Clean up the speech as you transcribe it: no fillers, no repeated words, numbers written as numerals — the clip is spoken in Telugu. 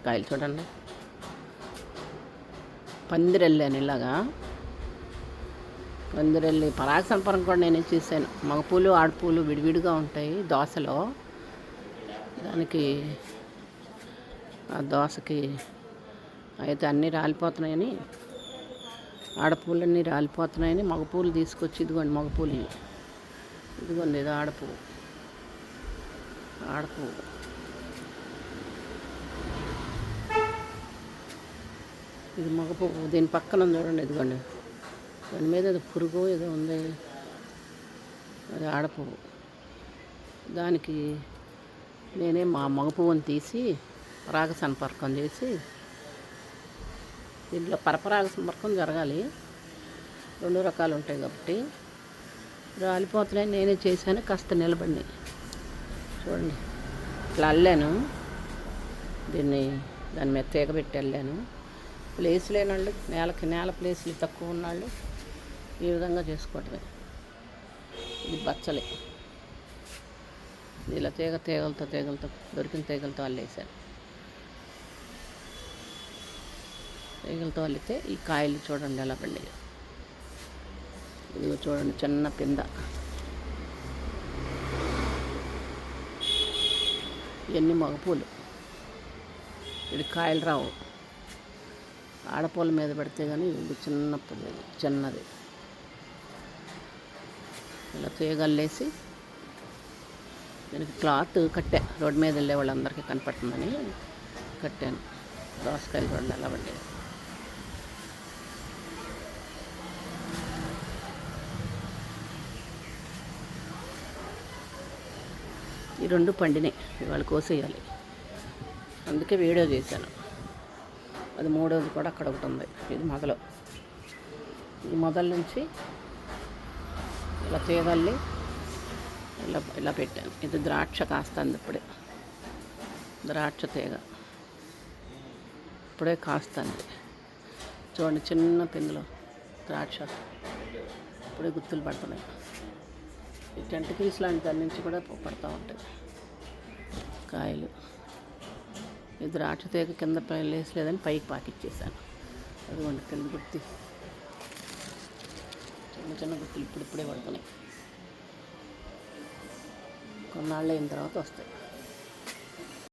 కాయలు చూడండి. పందిరెళ్ళాను ఇలాగా. పందిరెళ్ళి పరాగ సంపర్కం కూడా నేను చూశాను. మగపూలు ఆడపూలు విడివిడిగా ఉంటాయి దోసలో. దానికి ఆ దోసకి అయితే అన్నీ రాలిపోతున్నాయని, ఆడపూలన్నీ రాలిపోతున్నాయని మగపూలు తీసుకొచ్చి ఇదిగోండి మగపూలు. ఇదిగోండి ఇది ఆడపువ్వు. ఇది మగపువ్వు. దీని పక్కన చూడండి ఇదిగోండి, దాని మీద ఏదో పురుగు ఏదో ఉంది, అది ఆడపువ్వు. దానికి నేనే మా మగపువ్వుని తీసి పరాగ సంపర్కం చేసి, దీంట్లో పరపరాగ సంపర్కం జరగాలి, 2 రకాలు ఉంటాయి కాబట్టి రాలిపోతున్నాయి. నేనే చేశాను, కాస్త నిలబడి చూడండి ఇట్లా అల్లాను. దీన్ని దాని మీద తీగ పెట్టి అల్లాను. ప్లేస్ లేనాళ్ళు, నేల ప్లేస్లు తక్కువ ఉన్నాళ్ళు ఈ విధంగా చేసుకోవటమే. ఇది బచ్చలి. ఇలా తీగలతో దొరికిన తీగలతో అల్లేసాను. తీగలతో అల్లితే ఈ కాయలు చూడండి ఎలా పండి. ఇదిగో చూడండి చిన్న పింద. ఇవన్నీ మగపూలు. ఇది కాయలు రావు. ఆడపూల మీద పెడితే కానీ ఇది చిన్నది. ఇలా తీగల్లేసి దీనికి క్లాత్ కట్టా. రోడ్డు మీద వెళ్ళే వాళ్ళందరికీ కనపడుతుందని కట్టాను. దోసకాయలు చూడండి ఎలా పడ్డాయి. ఈ 2 పండినాయి, ఇవాళ కోసేయాలి. అందుకే వీడియో చేశాను. అది 3వది కూడా అక్కడ ఒకటి ఉంది. ఇది మొదలు. ఈ మొదల నుంచి ఇలా తీగల్లి ఇలా పెట్టాను. ఇది ద్రాక్ష కాస్తుంది ఇప్పుడే. ద్రాక్ష తీగ ఇప్పుడే కాస్తుంది. చూడండి చిన్న పిందులో ద్రాక్ష ఇప్పుడే గుత్తులు పడుతున్నాయి. ఈ టెంటకిల్స్ లాంటి దాని నుంచి కూడా పడుతూ ఉంటాయి కాయలు. ఈ ద్రాక్ష తీగ కింద లేసలేదని పైకి పాకిచ్చేసాను. అదిగోండి కింద గుత్తి, చిన్న గుత్తులు ఇప్పుడిప్పుడే పడుతున్నాయి. కొన్నాళ్ళు అయిన తర్వాత వస్తాయి.